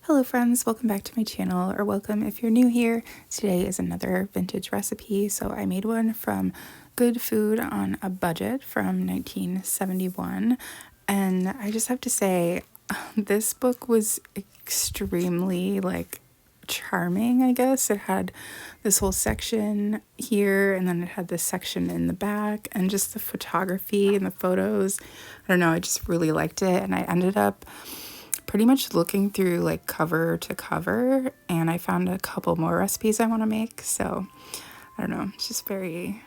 Hello friends, welcome back to my channel, or welcome if you're new here. Today is another vintage recipe. So I made one from Good Food on a Budget from 1971. And I just have to say, this book was extremely charming, I guess. It had this whole section here, and then it had this section in the back, and just the photography and the photos. I don't know, I just really liked it, and I ended up pretty much looking through cover to cover, and I found a couple more recipes I want to make. So I don't know, it's just very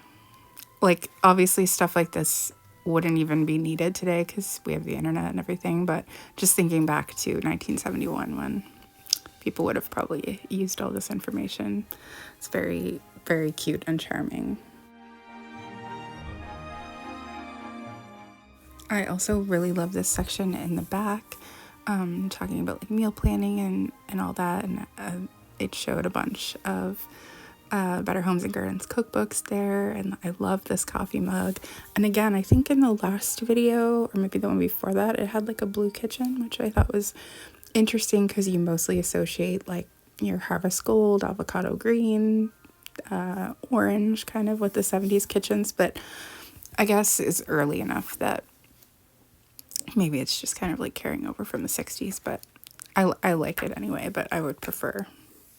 obviously stuff like this wouldn't even be needed today because we have the internet and everything, but just thinking back to 1971 when people would have probably used all this information, it's very, very cute and charming. I also really love this section in the back, talking about meal planning and all that, and it showed a bunch of Better Homes and Gardens cookbooks there, and I love this coffee mug. And again, I think in the last video, or maybe the one before that, it had a blue kitchen, which I thought was interesting because you mostly associate your harvest gold, avocado green, orange kind of with the 70s kitchens, but I guess it's early enough that maybe it's just kind of carrying over from the 60s, but I like it anyway, but I would prefer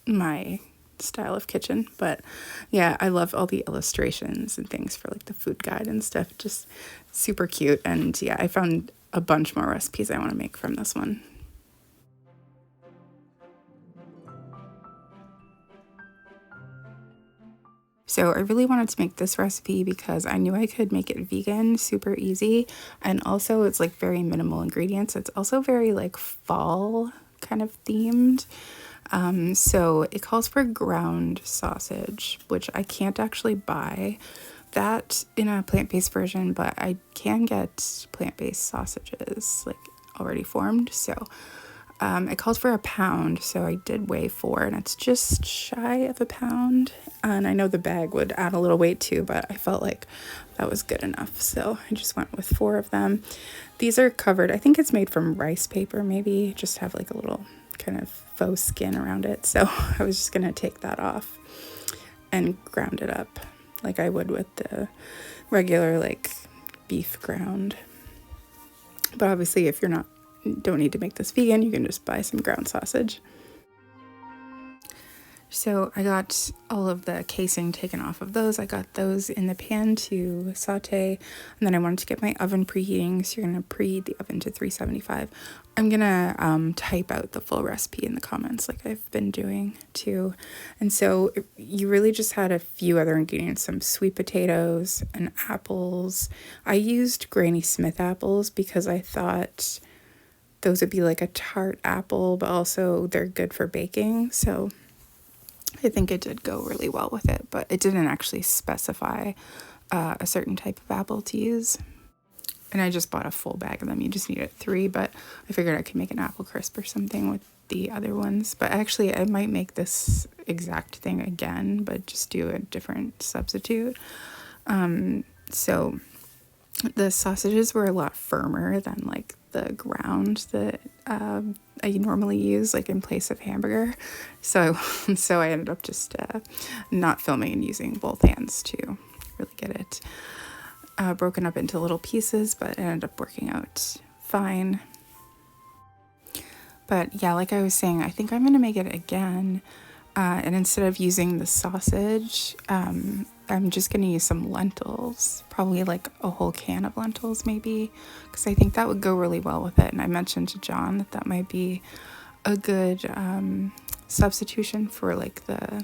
my style of kitchen. But yeah, I love all the illustrations and things for the food guide and stuff, just super cute. And yeah, I found a bunch more recipes I want to make from this one. So I really wanted to make this recipe because I knew I could make it vegan super easy, and also it's very minimal ingredients. It's also very fall kind of themed. So it calls for ground sausage, which I can't actually buy that in a plant-based version, but I can get plant-based sausages already formed. So it calls for a pound, so I did weigh 4, and it's just shy of a pound. And I know the bag would add a little weight too, but I felt like that was good enough, so I just went with 4 of them. These are covered, I think it's made from rice paper, maybe, just have a little kind of faux skin around it. So I was just gonna take that off and ground it up like I would with the regular beef ground. But obviously if you're don't need to make this vegan, you can just buy some ground sausage. So I got all of the casing taken off of those. I got those in the pan to saute, and then I wanted to get my oven preheating, so you're going to preheat the oven to 375. I'm going to type out the full recipe in the comments like I've been doing too. And so you really just had a few other ingredients, some sweet potatoes and apples. I used Granny Smith apples because I thought those would be a tart apple, but also they're good for baking. So I think it did go really well with it, but it didn't actually specify a certain type of apple to use. And I just bought a full bag of them. You just needed 3, but I figured I could make an apple crisp or something with the other ones. But actually, I might make this exact thing again, but just do a different substitute. So the sausages were a lot firmer than the ground that I normally use in place of hamburger. So I ended up just not filming and using both hands to really get it broken up into little pieces, but it ended up working out fine. But yeah, like I was saying, I think I'm gonna make it again, and instead of using the sausage, I'm just gonna use some lentils, probably a whole can of lentils maybe, because I think that would go really well with it. And I mentioned to John that that might be a good substitution for the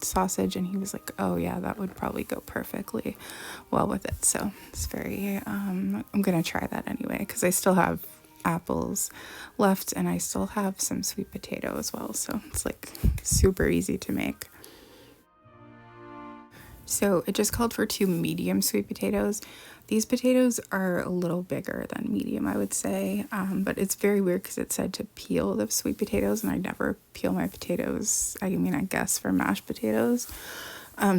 sausage, and he was like, oh yeah, that would probably go perfectly well with it. So it's very I'm gonna try that anyway, because I still have apples left and I still have some sweet potato as well, so it's super easy to make. So it just called for 2 medium sweet potatoes. These potatoes are a little bigger than medium, I would say, but it's very weird because it said to peel the sweet potatoes, and I never peel my potatoes. I mean, I guess for mashed potatoes.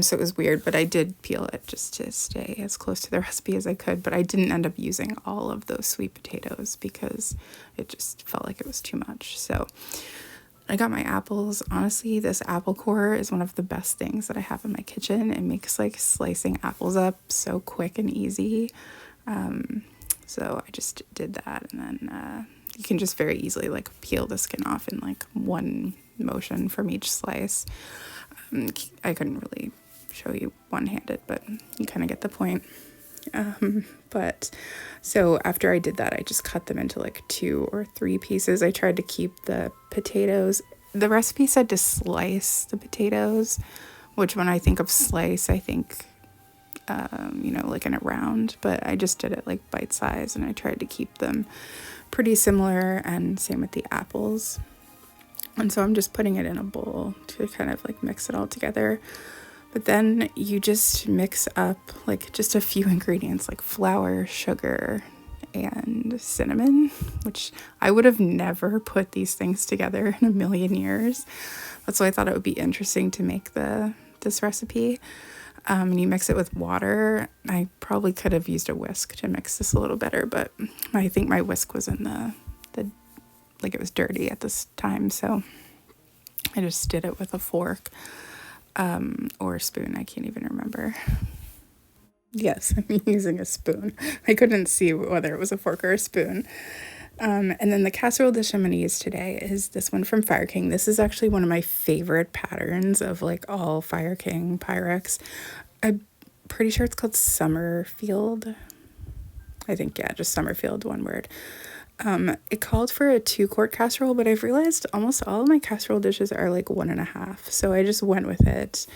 So it was weird, but I did peel it just to stay as close to the recipe as I could, but I didn't end up using all of those sweet potatoes because it just felt like it was too much. So I got my apples. Honestly, this apple core is one of the best things that I have in my kitchen. It makes like slicing apples up so quick and easy. So I just did that, and then you can just very easily like peel the skin off in like one motion from each slice. I couldn't really show you one-handed, but you kind of get the point. But so after I did that, I just cut them into like 2 or 3 pieces. I tried to keep the potatoes. The recipe said to slice the potatoes, which when I think of slice, I think, like in a round, but I just did it like bite size, and I tried to keep them pretty similar, and same with the apples. And so I'm just putting it in a bowl to kind of like mix it all together. But then you just mix up like just a few ingredients like flour, sugar, and cinnamon, which I would have never put these things together in a million years. That's why I thought it would be interesting to make this recipe. And you mix it with water. I probably could have used a whisk to mix this a little better, but I think my whisk was in the like it was dirty at this time, so I just did it with a fork or a spoon. I can't even remember. Yes, I'm using a spoon. I couldn't see whether it was a fork or a spoon. And then the casserole dish I'm going to use today is this one from Fire King. This is actually one of my favorite patterns of like all Fire King Pyrex. I'm pretty sure it's called Summerfield. I think, yeah, just Summerfield, one word. It called for a 2-quart casserole, but I've realized almost all of my casserole dishes are like 1.5. So I just went with it,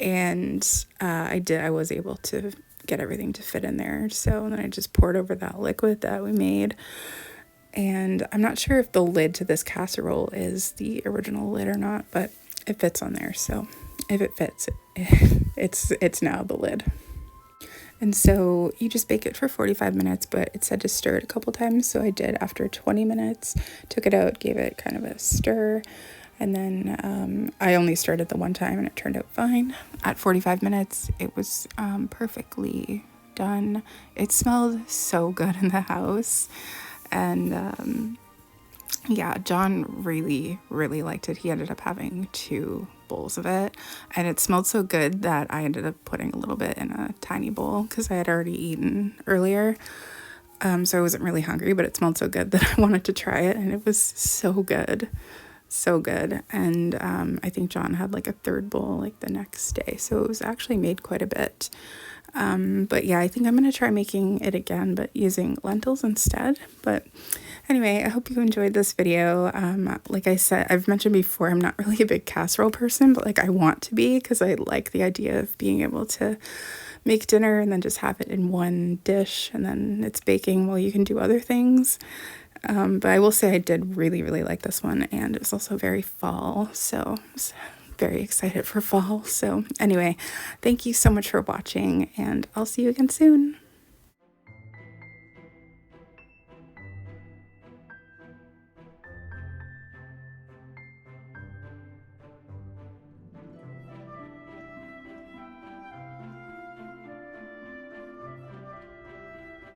and I was able to get everything to fit in there. So then I just poured over that liquid that we made. And I'm not sure if the lid to this casserole is the original lid or not, but it fits on there. So if it fits, it's now the lid. And so you just bake it for 45 minutes, but it said to stir it a couple times. So I did after 20 minutes, took it out, gave it kind of a stir. And then I only stirred it the one time and it turned out fine. At 45 minutes, it was perfectly done. It smelled so good in the house. And yeah, John really, really liked it. He ended up having 2 bowls of it, and it smelled so good that I ended up putting a little bit in a tiny bowl because I had already eaten earlier. So I wasn't really hungry, but it smelled so good that I wanted to try it, and it was so good. So good. And I think John had like a 3rd bowl like the next day, so it was actually made quite a bit. But yeah, I think I'm going to try making it again, but using lentils instead. But anyway, I hope you enjoyed this video. Like I said, I've mentioned before, I'm not really a big casserole person, but like I want to be, because I like the idea of being able to make dinner and then just have it in one dish, and then it's baking while you can do other things. But I will say I did really, really like this one, and it's also very fall, so very excited for fall. So anyway, thank you so much for watching, and I'll see you again soon.